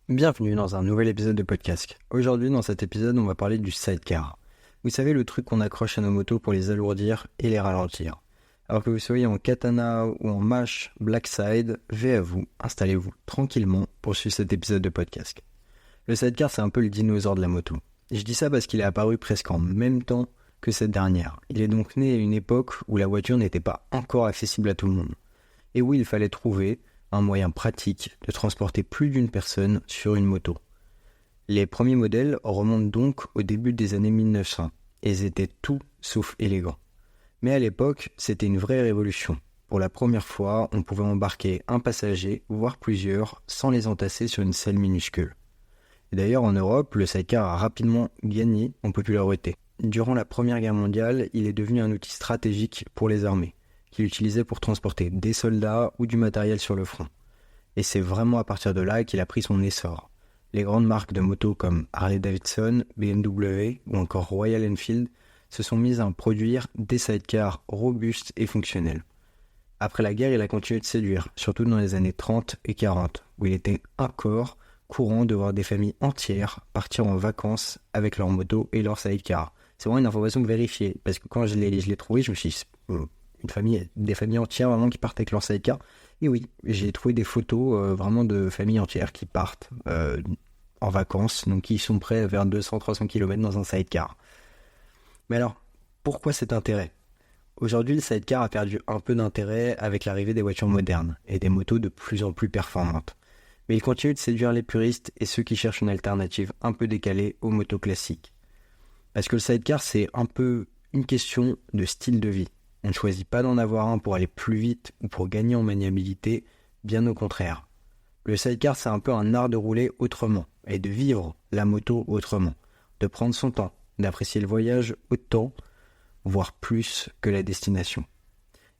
Bienvenue dans un nouvel épisode de podcast. Aujourd'hui, dans cet épisode, on va parler du sidecar. Vous savez, le truc qu'on accroche à nos motos pour les alourdir et les ralentir. Alors que vous soyez en katana ou en mash blackside, vais à vous, installez-vous tranquillement pour suivre cet épisode de podcast. Le sidecar, c'est un peu le dinosaure de la moto. Et je dis ça parce qu'il est apparu presque en même temps que cette dernière. Il est donc né à une époque où la voiture n'était pas encore accessible à tout le monde. Et où il fallait trouver un moyen pratique de transporter plus d'une personne sur une moto. Les premiers modèles remontent donc au début des années 1900, et ils étaient tout sauf élégants. Mais à l'époque, c'était une vraie révolution. Pour la première fois, on pouvait embarquer un passager, voire plusieurs, sans les entasser sur une selle minuscule. Et d'ailleurs, en Europe, le sidecar a rapidement gagné en popularité. Durant la Première Guerre mondiale, il est devenu un outil stratégique pour les armées, qu'il utilisait pour transporter des soldats ou du matériel sur le front. Et c'est vraiment à partir de là qu'il a pris son essor. Les grandes marques de motos comme Harley-Davidson, BMW ou encore Royal Enfield se sont mises à produire des sidecars robustes et fonctionnels. Après la guerre, il a continué de séduire, surtout dans les années 30 et 40, où il était encore courant de voir des familles entières partir en vacances avec leurs motos et leurs sidecars. C'est vraiment une information vérifiée, parce que quand je l'ai trouvé, je me suis dit, des familles entières vraiment qui partent avec leur sidecar. Et oui, j'ai trouvé des photos vraiment de familles entières qui partent en vacances, donc qui sont prêts vers 200-300 km dans un sidecar. Mais alors, pourquoi cet intérêt ? Aujourd'hui, le sidecar a perdu un peu d'intérêt avec l'arrivée des voitures modernes et des motos de plus en plus performantes. Mais il continue de séduire les puristes et ceux qui cherchent une alternative un peu décalée aux motos classiques. Parce que le sidecar, c'est un peu une question de style de vie. On ne choisit pas d'en avoir un pour aller plus vite ou pour gagner en maniabilité, bien au contraire. Le sidecar, c'est un peu un art de rouler autrement et de vivre la moto autrement, de prendre son temps, d'apprécier le voyage autant, voire plus que la destination.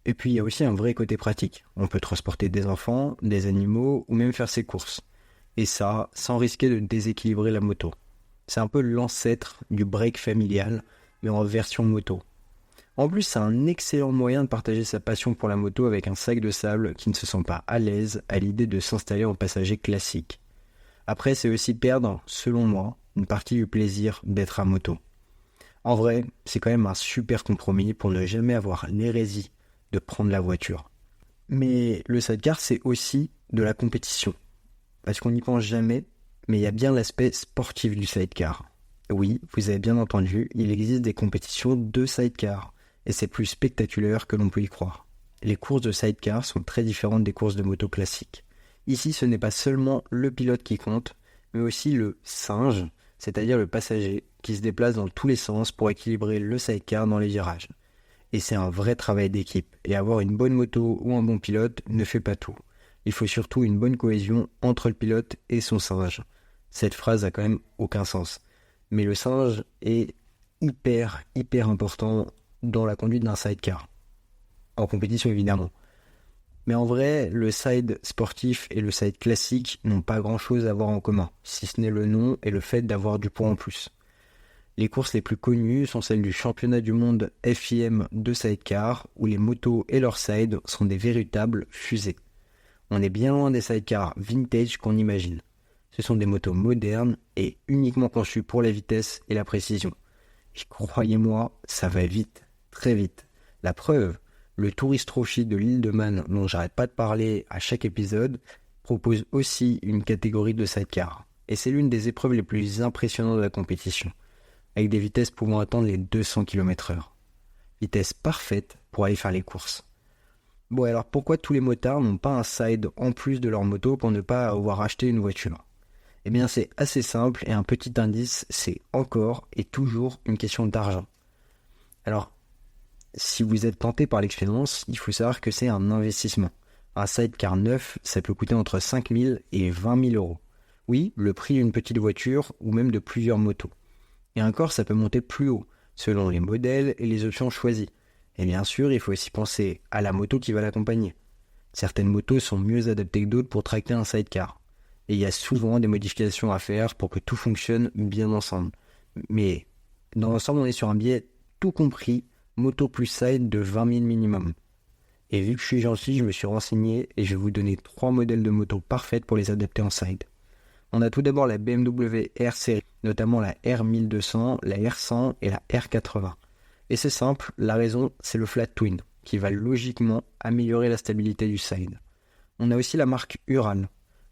Et puis il y a aussi un vrai côté pratique. On peut transporter des enfants, des animaux ou même faire ses courses. Et ça, sans risquer de déséquilibrer la moto. C'est un peu l'ancêtre du break familial, mais en version moto. En plus, c'est un excellent moyen de partager sa passion pour la moto avec un sac de sable qui ne se sent pas à l'aise à l'idée de s'installer en passager classique. Après, c'est aussi perdre, selon moi, une partie du plaisir d'être à moto. En vrai, c'est quand même un super compromis pour ne jamais avoir l'hérésie de prendre la voiture. Mais le sidecar, c'est aussi de la compétition. Parce qu'on n'y pense jamais, mais il y a bien l'aspect sportif du sidecar. Oui, vous avez bien entendu, il existe des compétitions de sidecar. Et c'est plus spectaculaire que l'on peut y croire. Les courses de sidecar sont très différentes des courses de moto classiques. Ici, ce n'est pas seulement le pilote qui compte, mais aussi le singe, c'est-à-dire le passager, qui se déplace dans tous les sens pour équilibrer le sidecar dans les virages. Et c'est un vrai travail d'équipe, et avoir une bonne moto ou un bon pilote ne fait pas tout. Il faut surtout une bonne cohésion entre le pilote et son singe. Cette phrase a quand même aucun sens. Mais le singe est hyper important dans la conduite d'un sidecar. En compétition évidemment. Mais en vrai, le side sportif et le side classique n'ont pas grand chose à voir en commun, si ce n'est le nom et le fait d'avoir du poids en plus. Les courses les plus connues sont celles du championnat du monde FIM de sidecar, où les motos et leurs sides sont des véritables fusées. On est bien loin des sidecars vintage qu'on imagine. Ce sont des motos modernes et uniquement conçues pour la vitesse et la précision. Et croyez-moi, ça va vite. Très vite. La preuve, le Tourist Trophy de l'île de Man, dont j'arrête pas de parler à chaque épisode, propose aussi une catégorie de sidecar. Et c'est l'une des épreuves les plus impressionnantes de la compétition, avec des vitesses pouvant atteindre les 200 km/h. Vitesse parfaite pour aller faire les courses. Bon, alors pourquoi tous les motards n'ont pas un side en plus de leur moto pour ne pas avoir acheté une voiture ? Eh bien c'est assez simple et un petit indice, c'est encore et toujours une question d'argent. Alors, si vous êtes tenté par l'expérience, il faut savoir que c'est un investissement. Un sidecar neuf, ça peut coûter entre 5 000 et 20 000 euros. Oui, le prix d'une petite voiture ou même de plusieurs motos. Et encore, ça peut monter plus haut, selon les modèles et les options choisies. Et bien sûr, il faut aussi penser à la moto qui va l'accompagner. Certaines motos sont mieux adaptées que d'autres pour tracter un sidecar. Et il y a souvent des modifications à faire pour que tout fonctionne bien ensemble. Mais dans l'ensemble, on est sur un billet tout compris, moto plus side de 20 000 minimum. Et vu que je suis gentil, je me suis renseigné et je vais vous donner 3 modèles de moto parfaites pour les adapter en side. On a tout d'abord la BMW R Series, notamment la R1200, la R100 et la R80. Et c'est simple, la raison c'est le flat twin, qui va logiquement améliorer la stabilité du side. On a aussi la marque Ural.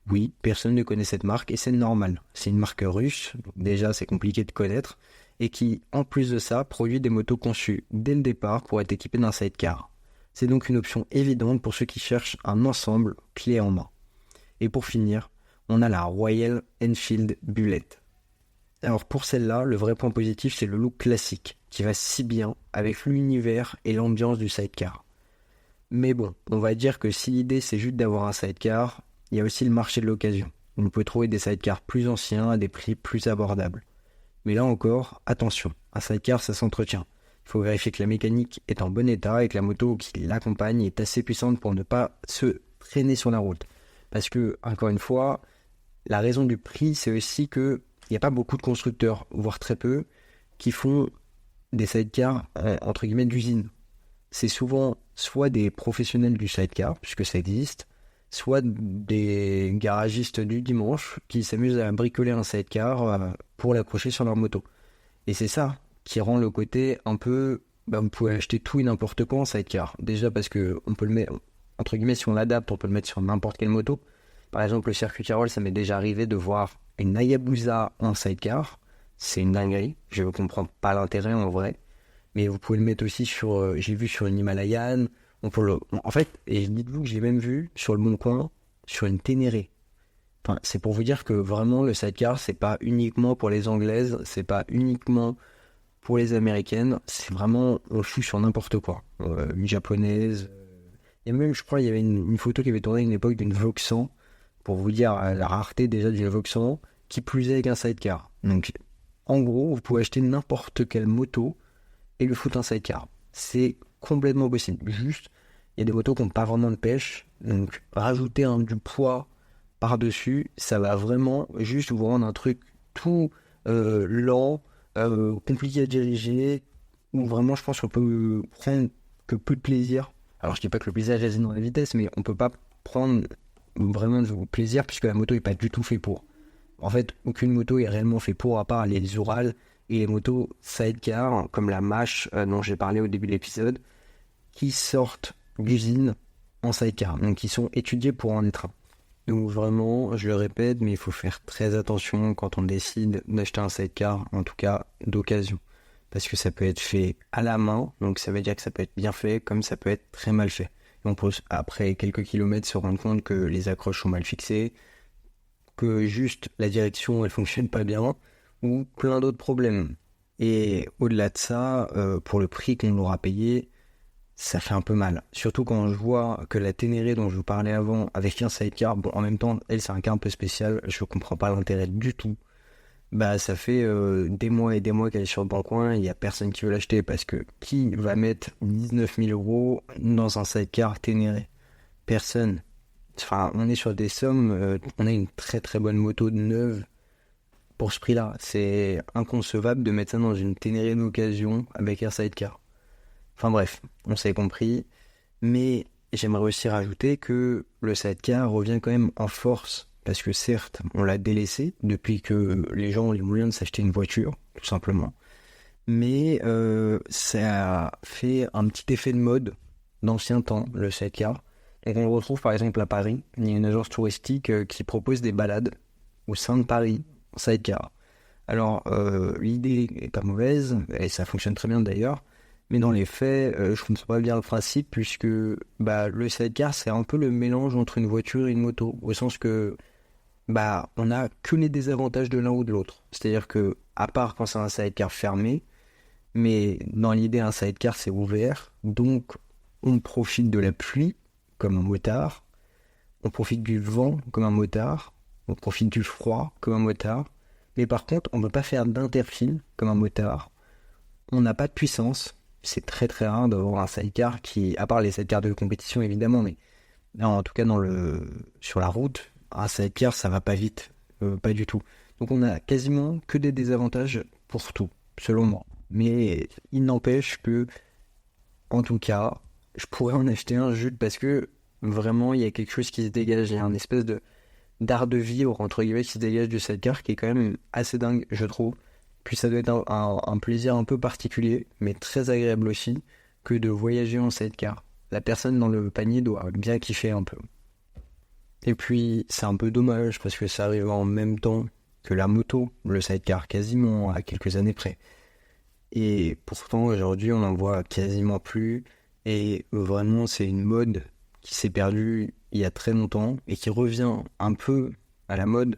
Oui, personne ne connaît cette marque et c'est normal. C'est une marque russe, donc déjà c'est compliqué de connaître, et qui, en plus de ça, produit des motos conçues dès le départ pour être équipées d'un sidecar. C'est donc une option évidente pour ceux qui cherchent un ensemble clé en main. Et pour finir, on a la Royal Enfield Bullet. Alors pour celle-là, le vrai point positif c'est le look classique, qui va si bien avec l'univers et l'ambiance du sidecar. Mais bon, on va dire que si l'idée c'est juste d'avoir un sidecar, il y a aussi le marché de l'occasion. On peut trouver des sidecars plus anciens à des prix plus abordables. Mais là encore, attention, un sidecar ça s'entretient. Il faut vérifier que la mécanique est en bon état et que la moto qui l'accompagne est assez puissante pour ne pas se traîner sur la route. Parce que, encore une fois, la raison du prix c'est aussi que il n'y a pas beaucoup de constructeurs, voire très peu, qui font des sidecars entre guillemets d'usine. C'est souvent soit des professionnels du sidecar, puisque ça existe, soit des garagistes du dimanche qui s'amusent à bricoler un sidecar pour l'accrocher sur leur moto. Et c'est ça qui rend le côté un peu... vous pouvez acheter tout et n'importe quoi en sidecar. Déjà parce que on peut le mettre, entre guillemets, si on l'adapte, on peut le mettre sur n'importe quelle moto. Par exemple, le circuit Tyrol, ça m'est déjà arrivé de voir une Hayabusa en sidecar. C'est une dinguerie. Je ne comprends pas l'intérêt en vrai. Mais vous pouvez le mettre aussi sur... j'ai vu sur une Himalayan. En fait, et dites-vous que j'ai même vu sur le Bon Coin, sur une Ténéré. Enfin, c'est pour vous dire que vraiment, le sidecar, c'est pas uniquement pour les Anglaises, c'est pas uniquement pour les Américaines. C'est vraiment, on le fout sur n'importe quoi. Une Japonaise. Et même, je crois, il y avait une photo qui avait tourné à une époque d'une Vogue 100. Pour vous dire la rareté déjà d'une Vogue 100, qui plus est avec un sidecar. Donc, en gros, vous pouvez acheter n'importe quelle moto et le foutre un sidecar. C'est complètement possible. Juste, il y a des motos qui n'ont pas vraiment de pêche. Donc, rajouter du poids par-dessus, ça va vraiment juste vous rendre un truc tout lent, compliqué à diriger, où vraiment, je pense qu'on peut prendre que peu de plaisir. Alors, je dis pas que le plaisir réside dans la vitesse, mais on peut pas prendre vraiment de plaisir puisque la moto n'est pas du tout fait pour. En fait, aucune moto est réellement fait pour, à part les Ural et les motos sidecar, comme la Mash dont j'ai parlé au début de l'épisode, qui sortent d'usine en sidecar, donc qui sont étudiés pour en être un. Donc vraiment, je le répète, mais il faut faire très attention quand on décide d'acheter un sidecar, en tout cas d'occasion. Parce que ça peut être fait à la main, donc ça veut dire que ça peut être bien fait, comme ça peut être très mal fait. Et on peut, après quelques kilomètres, se rendre compte que les accroches sont mal fixées, que juste la direction elle fonctionne pas bien, ou plein d'autres problèmes. Et au-delà de ça, pour le prix qu'on l'aura payé, ça fait un peu mal. Surtout quand je vois que la Ténéré dont je vous parlais avant, avec un sidecar, bon en même temps, elle c'est un cas un peu spécial, je comprends pas l'intérêt du tout. Bah ça fait des mois et des mois qu'elle est sur le bon coin, il y a personne qui veut l'acheter parce que qui va mettre 19 000 € dans un sidecar Ténéré? Personne. Enfin, on est sur des sommes, on a une très très bonne moto neuve pour ce prix-là. C'est inconcevable de mettre ça dans une Ténéré d'occasion avec un sidecar. Enfin bref, on s'est compris. Mais j'aimerais aussi rajouter que le sidecar revient quand même en force. Parce que certes, on l'a délaissé depuis que les gens ont les moyens de s'acheter une voiture, tout simplement. Mais ça a fait un petit effet de mode d'ancien temps, le sidecar. Et on le retrouve par exemple à Paris. Il y a une agence touristique qui propose des balades au sein de Paris, en sidecar. Alors, l'idée est pas mauvaise, et ça fonctionne très bien d'ailleurs. Mais dans les faits, je ne comprends pas bien le principe, puisque le sidecar, c'est un peu le mélange entre une voiture et une moto. Au sens que on a que les désavantages de l'un ou de l'autre. C'est-à-dire que, à part quand c'est un sidecar fermé, mais dans l'idée, un sidecar, c'est ouvert. Donc, on profite de la pluie, comme un motard. On profite du vent, comme un motard. On profite du froid, comme un motard. Mais par contre, on ne peut pas faire d'interfile, comme un motard. On n'a pas de puissance. C'est très très rare d'avoir un sidecar qui, à part les sidecars de compétition évidemment, mais non, en tout cas sur la route, un sidecar ça va pas vite, pas du tout. Donc on a quasiment que des désavantages pour tout, selon moi. Mais il n'empêche que, en tout cas, je pourrais en acheter un juste parce que vraiment il y a quelque chose qui se dégage, il y a une espèce d'art de vivre, entre guillemets, qui se dégage du sidecar, qui est quand même assez dingue, je trouve. Puis ça doit être un plaisir un peu particulier, mais très agréable aussi, que de voyager en sidecar. La personne dans le panier doit bien kiffer un peu. Et puis, c'est un peu dommage, parce que ça arrive en même temps que la moto, le sidecar, quasiment à quelques années près. Et pourtant, aujourd'hui, on n'en voit quasiment plus. Et vraiment, c'est une mode qui s'est perdue il y a très longtemps et qui revient un peu à la mode,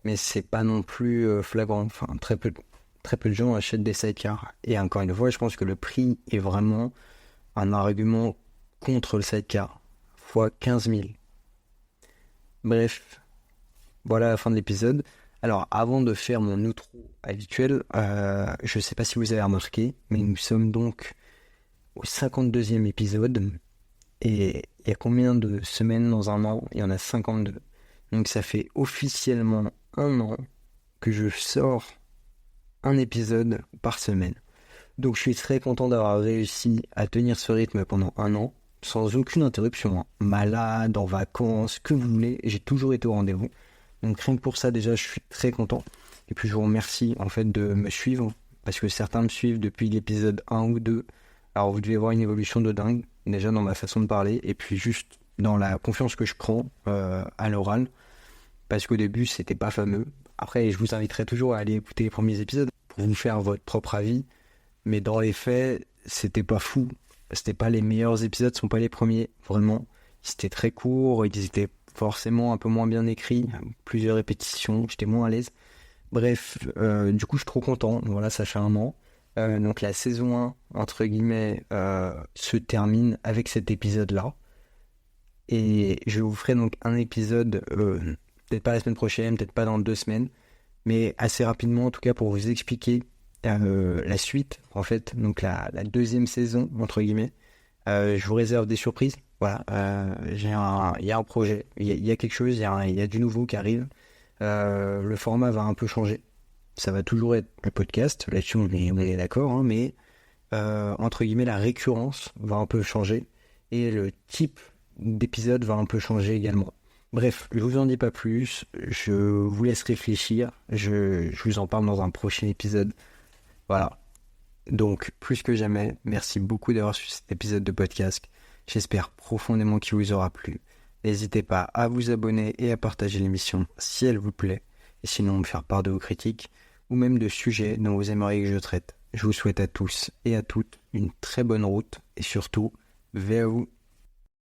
mais c'est pas non plus flagrant. Enfin, très peu de gens achètent des sidecars. Et encore une fois, je pense que le prix est vraiment un argument contre le sidecar, fois 15 000. Bref, voilà la fin de l'épisode. Alors, avant de faire mon outro habituel, je sais pas si vous avez remarqué, mais nous sommes donc au 52e épisode. Et il y a combien de semaines dans un an? Il y en a 52. Donc ça fait officiellement un an que je sors un épisode par semaine. Donc je suis très content d'avoir réussi à tenir ce rythme pendant un an, sans aucune interruption, hein. Malade, en vacances, que vous voulez, j'ai toujours été au rendez-vous. Donc rien que pour ça déjà je suis très content. Et puis je vous remercie en fait de me suivre, parce que certains me suivent depuis l'épisode 1 ou 2. Alors vous devez voir une évolution de dingue, déjà dans ma façon de parler, et puis juste dans la confiance que je prends à l'oral, parce qu'au début c'était pas fameux. Après je vous inviterai toujours à aller écouter les premiers épisodes pour vous faire votre propre avis, mais dans les faits c'était pas fou. C'était pas les meilleurs épisodes, sont pas les premiers, vraiment. C'était très court, ils étaient forcément un peu moins bien écrits, plusieurs répétitions, j'étais moins à l'aise. Bref, du coup je suis trop content, voilà, ça fait un an. Donc la saison 1, entre guillemets, se termine avec cet épisode-là. Et je vous ferai donc un épisode, peut-être pas la semaine prochaine, peut-être pas dans 2 semaines, mais assez rapidement en tout cas pour vous expliquer la suite, en fait, donc la deuxième saison, entre guillemets. Je vous réserve des surprises. Voilà, il y a un projet, il y a quelque chose, il y a du nouveau qui arrive. Le format va un peu changer. Ça va toujours être le podcast, là-dessus on est d'accord, hein, mais entre guillemets la récurrence va un peu changer et le type d'épisode va un peu changer également. Bref, je vous en dis pas plus, je vous laisse réfléchir, je vous en parle dans un prochain épisode. Voilà. Donc, plus que jamais, merci beaucoup d'avoir suivi cet épisode de podcast. J'espère profondément qu'il vous aura plu. N'hésitez pas à vous abonner et à partager l'émission si elle vous plaît. Et sinon, me faire part de vos critiques ou même de sujets dont vous aimeriez que je traite. Je vous souhaite à tous et à toutes une très bonne route et surtout, veillez à vous.